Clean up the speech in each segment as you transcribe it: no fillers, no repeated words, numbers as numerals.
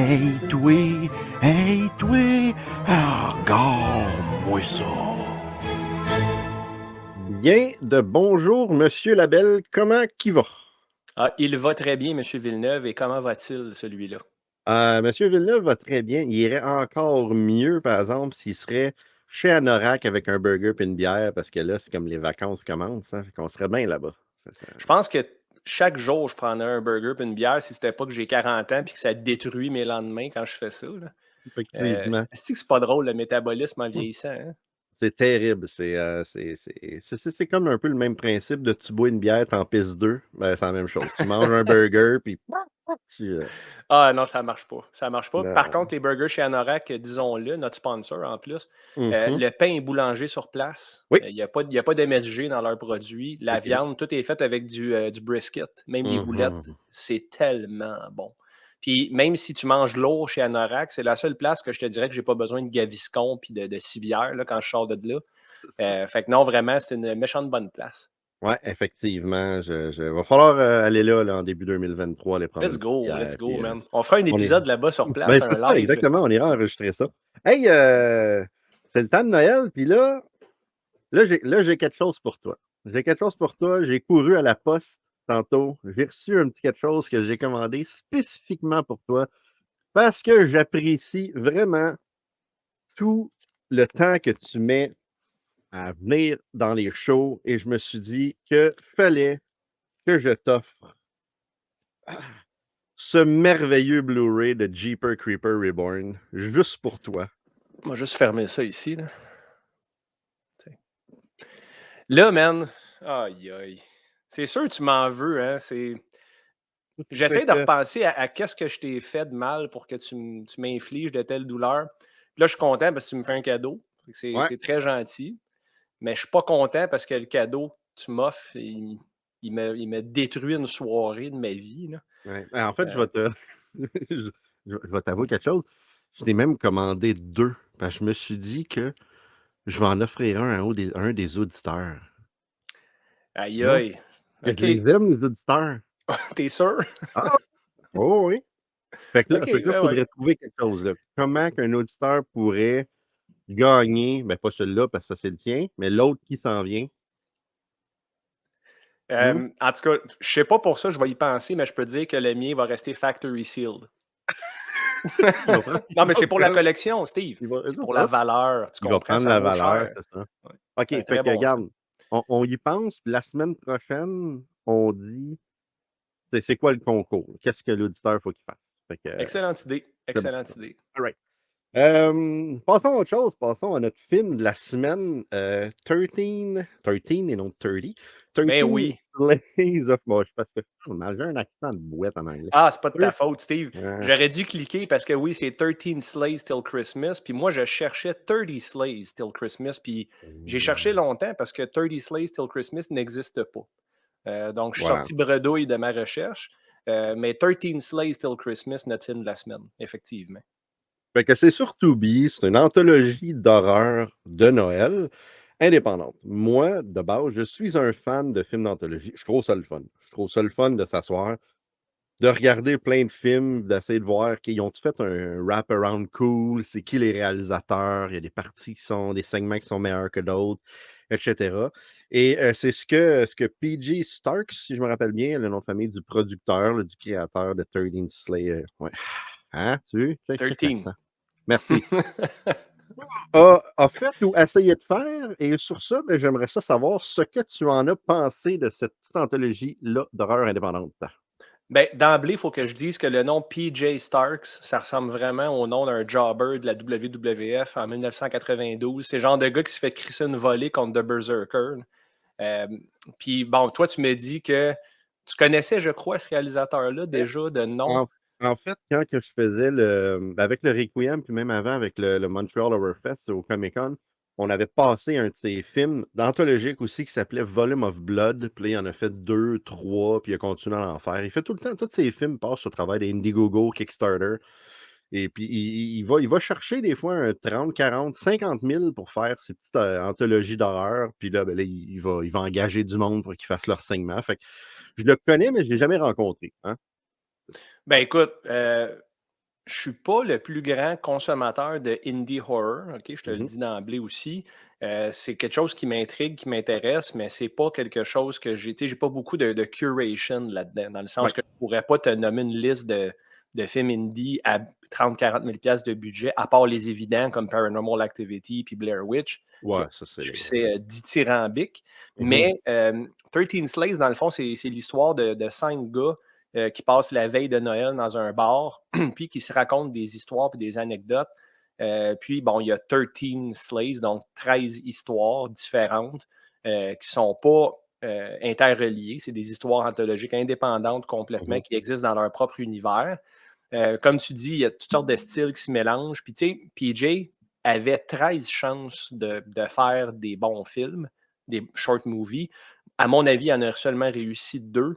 Hey, toi, regarde-moi ça. Bien de bonjour, Monsieur Labelle, comment qui va? Ah, il va très bien, monsieur Villeneuve, et comment va-t-il, celui-là? Monsieur Villeneuve va très bien. Il irait encore mieux, par exemple, s'il serait chez Anorak avec un burger et une bière, parce que là, c'est comme les vacances commencent, hein, fait qu'on serait bien là-bas. Je pense que chaque jour, je prendrais un burger puis une bière si c'était pas que j'ai 40 ans puis que ça détruit mes lendemains quand je fais ça, là. Effectivement. Est-ce que c'est pas drôle, le métabolisme en vieillissant, hein? C'est terrible. C'est comme un peu le même principe de tu bois une bière, t'en pisses 2. Ben, c'est la même chose. Tu manges un burger, puis tu, Ah non, ça marche pas, ça marche pas. Par non. contre, les burgers chez Anorak, disons-le, notre sponsor en plus, Mhm. le pain est boulangé sur place. Oui. Il y a pas d'MSG dans leurs produits. La OK. viande, tout est fait avec du brisket. Même les boulettes, Mhm. c'est tellement bon. Puis même si tu manges lourd chez Anorak, c'est la seule place que je te dirais que j'ai pas besoin de Gaviscon puis de civière là, quand je sors de là. Fait que non, vraiment, c'est une méchante bonne place. Ouais, effectivement. Va falloir aller là, en début 2023, aller prendre une petite Let's bière. go, Puis, man. On fera un on est. épisode là-bas sur Ben, place, c'est un ça, live, là. exactement. On ira enregistrer ça. Hey, c'est le temps de Noël, puis là, j'ai quelque chose pour toi. J'ai quelque chose pour toi. J'ai couru à la poste tantôt. J'ai reçu un petit quelque chose que j'ai commandé spécifiquement pour toi parce que j'apprécie vraiment tout le temps que tu mets à venir dans les shows et je me suis dit que fallait que je t'offre ce merveilleux Blu-ray de Jeepers Creepers Reborn juste pour toi. On va juste fermer ça ici, là. T'sais. Là, man, aïe, aïe. C'est sûr que tu m'en veux, hein. Fait J'essaie de que, repenser à qu'est-ce que je t'ai fait de mal pour que tu m'infliges de telles douleurs. Puis là, je suis content parce que tu me fais un cadeau. Fait que ouais, c'est très gentil. Mais je suis pas content parce que le cadeau que tu m'offres, il me détruit une soirée de ma vie, là. ouais. Ben, en fait, je Euh, vais te, je vais t'avouer quelque chose. Je t'ai même commandé deux. Parce que je me suis dit que je vais en offrir un des auditeurs. aïe, Moi, aïe. que je OK. les aime, les auditeurs. T'es sûr? Ah, oh oui. Fait que là, OK, fait que là, ouais, ouais. faudrait trouver quelque chose, là. Comment qu'un auditeur pourrait gagner, ben pas celui-là parce que ça c'est le tien, mais l'autre qui s'en vient. Hmm? En tout cas, je sais pas pour ça, je vais y penser, mais je peux te dire que le mien va rester factory sealed. Il va prendre, Non, il mais va c'est pour la prendre, collection, Steve. C'est c'est pour la ça. valeur, tu Il va comprends? prendre Ça la vaut valeur, cher. c'est ça. Ouais. OK, C'est un fait très que bon film. regarde, on y pense, puis la semaine prochaine, on dit c'est quoi le concours? Qu'est-ce que l'auditeur faut qu'il fasse? Fait que Excellente idée, j'aime ça. excellente idée. All right. Passons à autre chose, passons à notre film de la semaine, 13 et non 30, Ben 13 oui. Slaves of moi, parce que j'ai un accent de bouette en anglais. Ah, c'est pas de ta 13 faute, Steve. ah, J'aurais dû cliquer parce que oui, c'est 13 Slays Till Christmas, puis moi, je cherchais 30 Slays Till Christmas, puis j'ai cherché longtemps parce que 30 Slays Till Christmas n'existe pas. Donc, je suis voilà. sorti bredouille de ma recherche, mais 13 Slays Till Christmas, notre film de la semaine, effectivement. Fait que c'est sur Tubi, c'est une anthologie d'horreur de Noël indépendante. Moi, de base, je suis un fan de films d'anthologie. Je trouve ça le fun. Je trouve ça le fun de s'asseoir, de regarder plein de films, d'essayer de voir qu'ils ont fait un wrap-around cool, c'est qui les réalisateurs, il y a des parties qui sont, des segments qui sont meilleurs que d'autres, etc. Et c'est ce que PG Starks, si je me rappelle bien, le nom de famille du producteur, là, du créateur de 13 Slayer. Ouais. Hein, check 13. l'accent. Merci. A fait ou essayé de faire. Et sur ça, ben, j'aimerais ça savoir ce que tu en as pensé de cette petite anthologie-là d'horreur indépendante. Ben, d'emblée, il faut que je dise que le nom PJ Starks, ça ressemble vraiment au nom d'un jobber de la WWF en 1992. C'est le genre de gars qui se fait crisser une volée contre The Berserker. Euh, Puis bon, toi, tu me dis que tu connaissais, je crois, ce réalisateur-là déjà de nom. En en fait, quand que je faisais avec le Requiem, puis même avant avec le Montreal Horror Fest au Comic-Con, on avait passé un de ses films d'anthologique aussi qui s'appelait Volume of Blood. Puis là, il en a fait 2, 3, puis il a continué à en faire. Il fait tout le temps, tous ses films passent au travail des Indiegogo, Kickstarter. Et puis, il va chercher des fois un 30, 40, 50 000 pour faire ces petites anthologies d'horreur. Puis là, ben là, il va engager du monde pour qu'ils fassent leur segment. Fait que je le connais, mais je ne l'ai jamais rencontré. Hein? Ben écoute, je suis pas le plus grand consommateur de indie horror, OK? Je te le Mmh. dis d'emblée aussi. C'est quelque chose qui m'intrigue, qui m'intéresse, mais c'est pas quelque chose que j'ai, tu sais, j'ai pas beaucoup de curation là-dedans, dans le sens Ouais, que je pourrais pas te nommer une liste de films indie à 30-40 000 de budget, à part les évidents comme Paranormal Activity puis Blair Witch, qui ont ouais, ça un c'est les succès, dithyrambique. mmh. Mais, 13 Slaves, dans le fond, c'est l'histoire de 5 gars, qui passent la veille de Noël dans un bar, puis qui se racontent des histoires puis des anecdotes. Puis, bon, il y a 13 Slays, donc 13 histoires différentes qui ne sont pas interreliées. C'est des histoires anthologiques indépendantes complètement Mmh. qui existent dans leur propre univers. Comme tu dis, il y a toutes sortes de styles qui se mélangent. Puis, tu sais, PJ avait 13 chances de faire des bons films, des short movies. À mon avis, il en a seulement réussi 2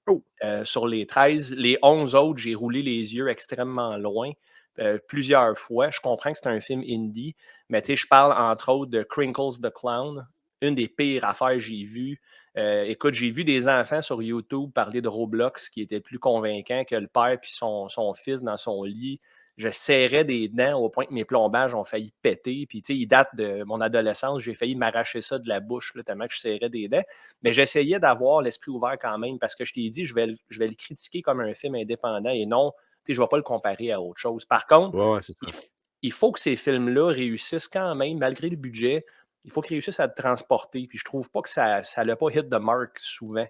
Oh! sur les 13. Les 11 autres, j'ai roulé les yeux extrêmement loin plusieurs fois. Je comprends que c'est un film indie, mais tu sais, je parle entre autres de Crinkles the Clown, une des pires affaires que j'ai vues. Écoute, j'ai vu des enfants sur YouTube parler de Roblox qui était plus convaincant que le père puis son fils dans son lit. Je serrais des dents au point que mes plombages ont failli péter. Puis, tu sais, il date de mon adolescence. J'ai failli m'arracher ça de la bouche, là, tellement que je serrais des dents. Mais j'essayais d'avoir l'esprit ouvert quand même parce que je t'ai dit, je vais le critiquer comme un film indépendant et non, tu sais, je ne vais pas le comparer à autre chose. Par contre, Ouais, ouais, c'est il, ça. il faut que ces films-là réussissent quand même, malgré le budget, il faut qu'ils réussissent à te transporter. Puis je trouve pas que ça l'a pas hit the mark souvent.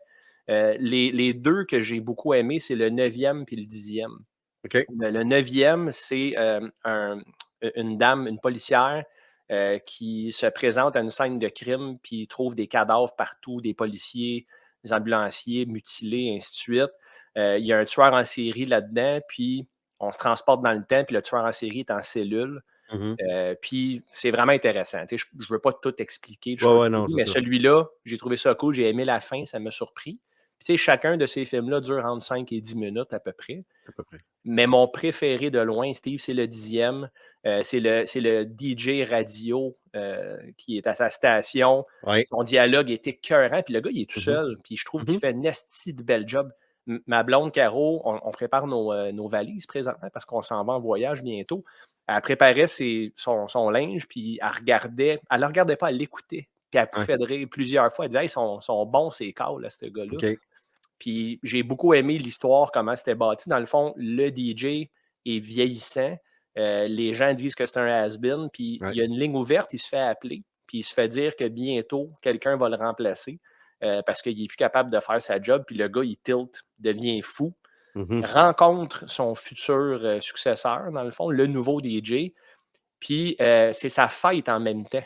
Les deux que j'ai beaucoup aimés, c'est le neuvième puis le dixième. OK. Le 9e, c'est une dame, une policière qui se présente à une scène de crime, puis trouve des cadavres partout, des policiers, des ambulanciers mutilés, ainsi de suite. Il y a un tueur en série là-dedans, puis on se transporte dans le temps, puis le tueur en série est en cellule. Mmh. Puis c'est vraiment intéressant. Tu sais, je ne veux pas tout expliquer, le Ouais, short ouais, non, movie, c'est mais ça, celui-là, j'ai trouvé ça cool, j'ai aimé la fin, ça m'a surpris. Puis, tu sais, chacun de ces films-là dure entre 5 et 10 minutes à peu près. à peu près. Mais mon préféré de loin, Steve, c'est le 10e. C'est le DJ radio qui est à sa station. Ouais. Son dialogue est écœurant. Puis le gars, il est tout Mmh mh. seul. Puis je trouve qu'il Mmh. fait une esti de bel job. Ma blonde Caro, on prépare nos valises présentement parce qu'on s'en va en voyage bientôt. Elle préparait son linge, puis elle ne le regardait pas, elle l'écoutait. Puis elle Ouais. pouffait de rire plusieurs fois. Elle disait, hey, sont bons ces calls, là, ce gars-là. OK. Puis j'ai beaucoup aimé l'histoire, comment c'était bâti. Dans le fond, le DJ est vieillissant. Les gens disent que c'est un has-been. Puis il Ouais. y a une ligne ouverte, il se fait appeler. Puis il se fait dire que bientôt, quelqu'un va le remplacer parce qu'il n'est plus capable de faire sa job. Puis le gars, il tilt, devient fou, Mmh. rencontre son futur successeur, dans le fond, le nouveau DJ. Puis c'est sa fête en même temps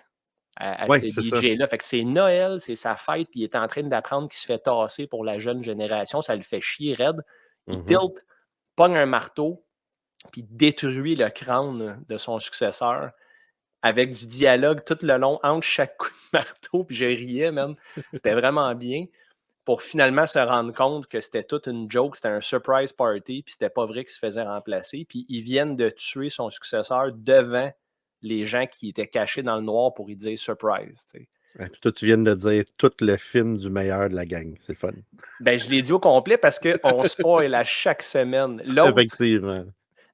à ce Ouais, c'est ça. DJ-là. Fait que c'est Noël, c'est sa fête, puis il est en train d'apprendre qu'il se fait tasser pour la jeune génération. Ça le fait chier raide. Il Mmh. tilt, pogne un marteau, puis détruit le crâne de son successeur avec du dialogue tout le long entre chaque coup de marteau. Puis je riais, man. C'était vraiment bien. Pour finalement se rendre compte que c'était toute une joke, c'était un surprise party, puis c'était pas vrai qu'il se faisait remplacer. Puis ils viennent de tuer son successeur devant les gens qui étaient cachés dans le noir pour y dire surprise. Tu sais. Ouais, puis toi, tu viens de dire tout le film du meilleur de la gang. C'est le fun. Ben, je l'ai dit au complet parce qu'on spoil à chaque semaine. L'autre, Effectivement.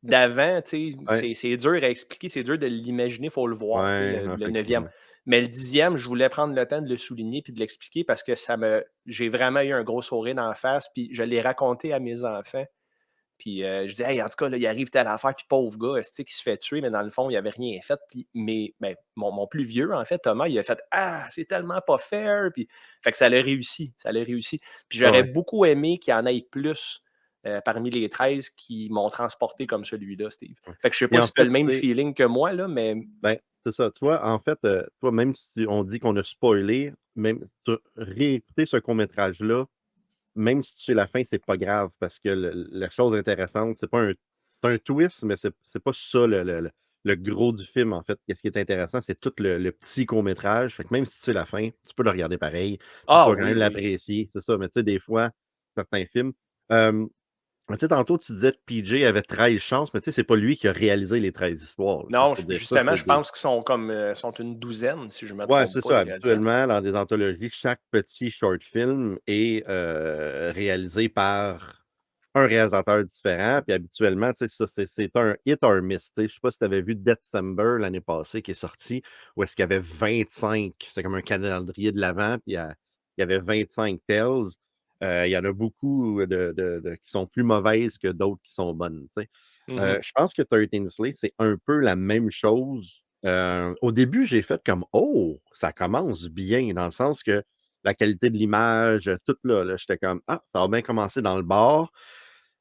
d'avant, tu sais, Ouais. c'est dur à expliquer, c'est dur de l'imaginer, il faut le voir, tu sais, Ouais, le 9e. effectivement. Mais le 10e, je voulais prendre le temps de le souligner puis de l'expliquer parce que j'ai vraiment eu un gros sourire dans la face, puis je l'ai raconté à mes enfants. Puis je dis, hey, en tout cas, là, il arrive telle affaire, puis pauvre gars, tu sais, qui se fait tuer, mais dans le fond, il n'avait rien fait. Puis, mais mon plus vieux, en fait, Thomas, il a fait, ah, c'est tellement pas fair. Puis, fait que ça l'a réussi, ça l'a réussi. Puis Ouais, j'aurais ouais. beaucoup aimé qu'il y en ait plus parmi les 13 qui m'ont transporté comme celui-là, Steve. Ouais. Fait que je sais Et pas en si tu as fait, le même tu sais, feeling que moi, là, mais ben, c'est ça. Tu vois, en fait, toi, même si on dit qu'on a spoilé, même tu réécouter ce court-métrage-là, même si tu sais la fin, c'est pas grave parce que la chose intéressante, c'est un twist, mais c'est pas ça le gros du film, en fait. Qu'est-ce qui est intéressant, c'est tout le petit court-métrage. Fait que même si tu sais la fin, tu peux le regarder pareil, puis tu ah vas quand oui, même oui. l'apprécier. C'est ça, mais tu sais, des fois, certains films. Tu sais, tantôt, tu disais que PJ avait 13 chances, mais tu sais, c'est pas lui qui a réalisé les 13 histoires, là. Fait Non, faut dire ça, justement, c'est je des pense qu'ils sont comme sont une douzaine, si je ne me ouais, trompe c'est pas, ça. les réalisateurs. Habituellement, dans des anthologies, chaque petit short film est, réalisé par, un réalisateur différent. Puis habituellement, tu sais, ça, c'est un hit or miss. Tu sais. Je sais pas si tu avais vu December l'année passée qui est sorti, où est-ce qu'il y avait 25, c'est comme un calendrier de l'avant, puis il y avait 25 tells. Il y en a beaucoup qui sont plus mauvaises que d'autres qui sont bonnes. Tu sais. Mhm. Je pense que 13 Slate, c'est un peu la même chose. Au début, j'ai fait comme oh, ça commence bien, dans le sens que la qualité de l'image, tout là, j'étais comme ah, ça va bien commencer dans le bar.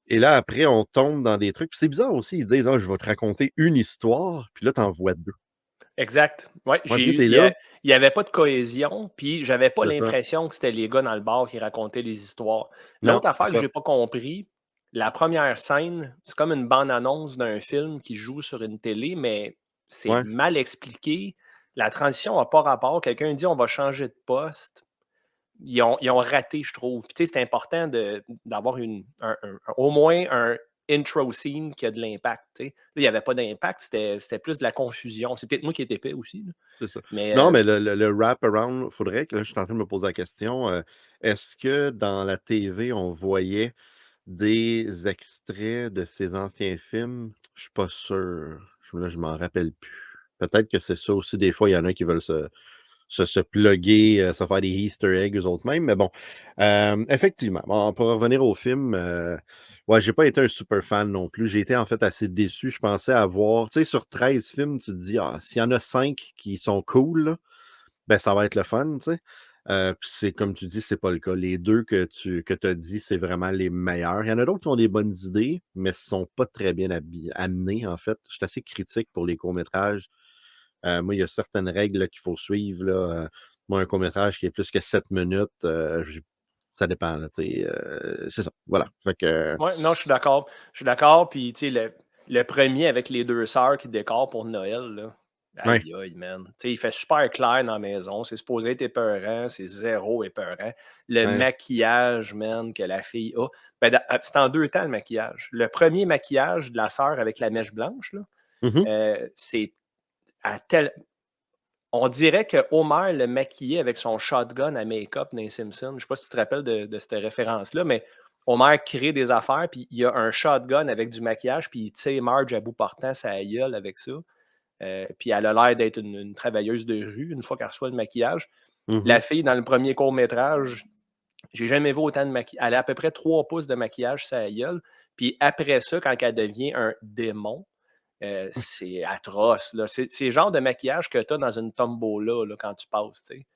Et là, après, on tombe dans des trucs. Puis c'est bizarre aussi, ils disent ah, je vais te raconter une histoire, puis là, t'en vois deux. Exact. Ouais, Moi, j'ai puis là, eu, t'es là, il y avait pas de cohésion, puis j'avais pas c'est ça. l'impression que c'était les gars dans le bar qui racontaient les histoires. Non, L'autre c'est affaire que ça. j'ai pas compris, la première scène, c'est comme une bande-annonce d'un film qui joue sur une télé, mais c'est Ouais, mal expliqué. La transition a pas rapport. Quelqu'un dit on va changer de poste. Ils ont raté, je trouve. Puis, tu sais, c'est important d'avoir au moins un intro scene qui a de l'impact. Tu sais. Là, il n'y avait pas d'impact, c'était plus de la confusion. C'est peut-être moi qui étais épais aussi. Là. c'est ça. Mais Non, mais le wrap-around, faudrait que là, je suis en train de me poser la question, est-ce que dans la TV, on voyait des extraits de ces anciens films? Je suis pas sûr. Là, je m'en rappelle plus. Peut-être que c'est ça aussi. Des fois, il y en a qui veulent se plugger, se faire des Easter eggs eux autres mêmes. Mais bon, effectivement, bon, pour revenir au film, ouais, j'ai pas été un super fan non plus. J'ai été en fait assez déçu. Je pensais avoir, tu sais, sur 13 films, tu te dis, ah, s'il y en a 5 qui sont cool, là, ben ça va être le fun, tu sais. Puis c'est comme tu dis, c'est pas le cas. Les deux que tu as dit, c'est vraiment les meilleurs. Il y en a d'autres qui ont des bonnes idées, mais ne sont pas très bien amenés, en fait. Je suis assez critique pour les courts-métrages. Moi, il y a certaines règles là, qu'il faut suivre. Là. Moi, un court-métrage qui est plus que 7 minutes, ça dépend. Là, c'est ça. Voilà. Fait que, ouais, non, je suis d'accord. Je suis d'accord. Puis, tu sais, le premier avec les deux sœurs qui décorent pour Noël, là. ouais, Aïe, aïe, man. Tu sais, il fait super clair dans la maison. C'est supposé être épeurant. C'est zéro épeurant. Le ouais. maquillage, man, que la fille a. Ben, c'est en deux temps, le maquillage. Le premier maquillage de la sœur avec la mèche blanche, là, Mhm, c'est à tel. On dirait que Homer le maquillait avec son shotgun à make-up dans les Simpsons. Je ne sais pas si tu te rappelles de cette référence-là, mais Homer crée des affaires, puis il y a un shotgun avec du maquillage, puis il tire Marge à bout portant sa gueule avec ça. Puis elle a l'air d'être une travailleuse de rue une fois qu'elle reçoit le maquillage. mhm. La fille, dans le premier court-métrage, j'ai jamais vu autant de maquillage. Elle a à peu près 3 pouces de maquillage sur la gueule. Puis après ça, quand elle devient un démon, c'est atroce. Là. C'est le genre de maquillage que tu as dans une tombola là, quand tu passes. Tu sais.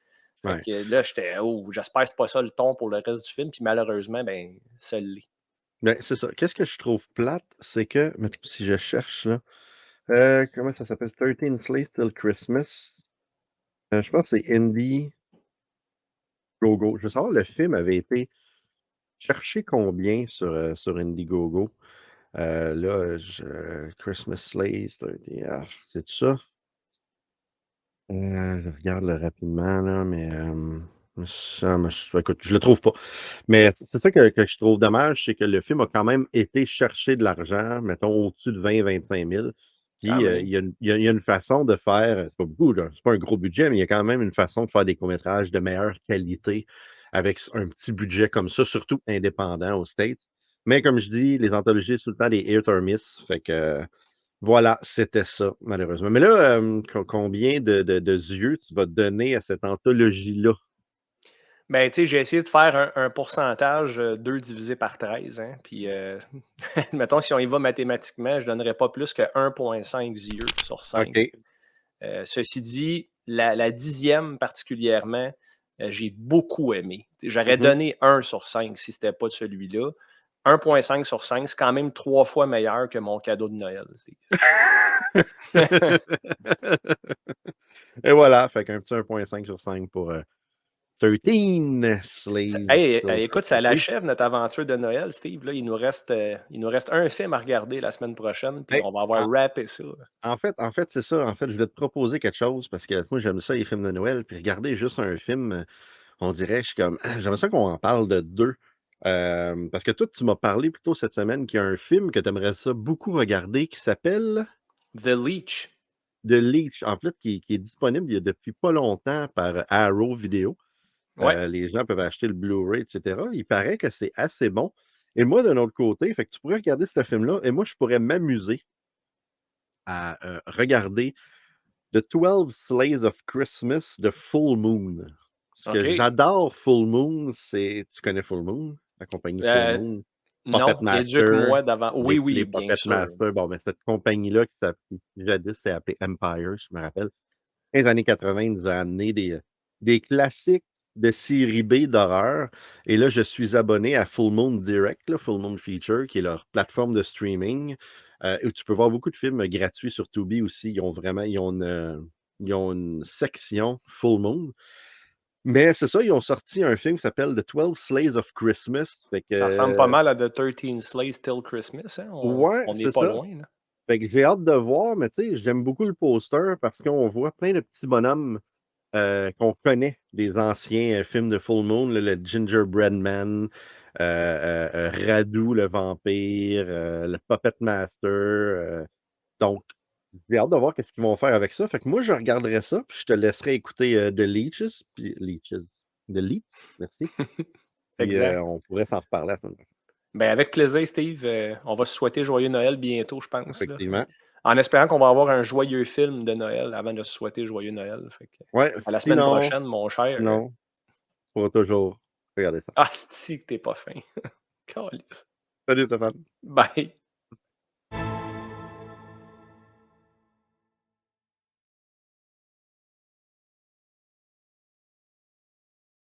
Fait Ouais. que là, j'étais, oh, j'espère que c'est pas ça le ton pour le reste du film. Puis malheureusement, ben, ça l'est. Ben, c'est ça. Qu'est-ce que je trouve plate, c'est que, mettons, si je cherche, là, comment ça s'appelle? 13 Slaves Till Christmas. Je pense que c'est Indie Go-Go. Je veux savoir, le film avait été cherché combien sur Indiegogo? Là, Christmas Slaves, 13, c'est ça? Je regarde là, rapidement, là, mais écoute, je le trouve pas. Mais c'est ça que je trouve dommage, c'est que le film a quand même été chercher de l'argent, mettons, au-dessus de 20-25 000. Quand Puis même. il y a une façon de faire, c'est pas beaucoup, là, c'est pas un gros budget, mais il y a quand même une façon de faire des courts-métrages de meilleure qualité avec un petit budget comme ça, surtout indépendant aux States. Mais comme je dis, les anthologies, c'est tout le temps des hit or miss. Fait que voilà, c'était ça, malheureusement. Mais là, combien de yeux tu vas donner à cette anthologie-là? Ben, tu sais, j'ai essayé de faire un pourcentage 2 divisé par 13. Hein, puis, mettons, si on y va mathématiquement, je ne donnerais pas plus que 1,5 yeux sur 5. OK. Ceci dit, la 10e particulièrement, j'ai beaucoup aimé. J'aurais Mhm. donné 1 sur 5 si ce n'était pas de celui-là. 1,5 sur 5, c'est quand même 3 fois meilleur que mon cadeau de Noël, Steve. Et voilà, fait qu'un petit 1,5 sur 5 pour 13 Slaves Hey, Till écoute, ça Christmas. Oui. l'achève notre aventure de Noël, Steve. Là, il nous reste un film à regarder la semaine prochaine, puis Hey, on va avoir en, rappé ça. en fait, c'est ça. En fait, je voulais te proposer quelque chose parce que moi, j'aime ça, les films de Noël. Puis regarder juste un film, on dirait, je suis comme, j'aimerais ça qu'on en parle de deux. Parce que toi, tu m'as parlé plutôt cette semaine qu'il y a un film que tu aimerais ça beaucoup regarder qui s'appelle The Leech. The Leech, en fait, qui est disponible il y a depuis pas longtemps par Arrow Video. Ouais. Les gens peuvent acheter le Blu-ray, etc. Il paraît que c'est assez bon. Et moi, d'un autre côté, fait que tu pourrais regarder ce film-là et moi, je pourrais m'amuser à, regarder The 12 Slaves of Christmas de Full Moon. Ce que OK. j'adore Full Moon, c'est tu connais Full Moon? La compagnie Full Euh, Moon? Puppet non, Master, éduque-moi d'avant. Oui, les oui, bien Puppet sûr. Master, bon, ben, cette compagnie-là qui s'appelait jadis s'est appelée Empire, je me rappelle. Les années 80, ils nous a amené des classiques de série B d'horreur. Et là, je suis abonné à Full Moon Direct, là, Full Moon Feature, qui est leur plateforme de streaming, où tu peux voir beaucoup de films gratuits sur Tubi aussi. Ils ont une section Full Moon. Mais c'est ça, ils ont sorti un film qui s'appelle The 12 Slaves of Christmas. Fait Ça ressemble pas que, mal à The 13 Slays Till Christmas, hein? ouais, On n'est c'est pas ça. loin, là. Fait que j'ai hâte de voir, mais tu sais, j'aime beaucoup le poster parce qu'on voit plein de petits bonhommes qu'on connaît des anciens films de Full Moon, là, le Gingerbread Man, Radu le vampire, le Puppet Master. Donc, j'ai hâte de voir qu'est-ce qu'ils vont faire avec ça. Fait que moi, je regarderai ça, puis je te laisserai écouter The Leech, merci. Puis Exact. on pourrait s'en reparler la semaine prochaine. Ben, avec plaisir, Steve. On va se souhaiter joyeux Noël bientôt, je pense, là. Effectivement. En espérant qu'on va avoir un joyeux film de Noël avant de se souhaiter joyeux Noël. Fait que, Ouais, à la semaine sinon, prochaine, mon cher. non, on pourra toujours regarder ça. Ah, c'est que t'es pas fin. Câlisse. Salut Stéphane. Bye.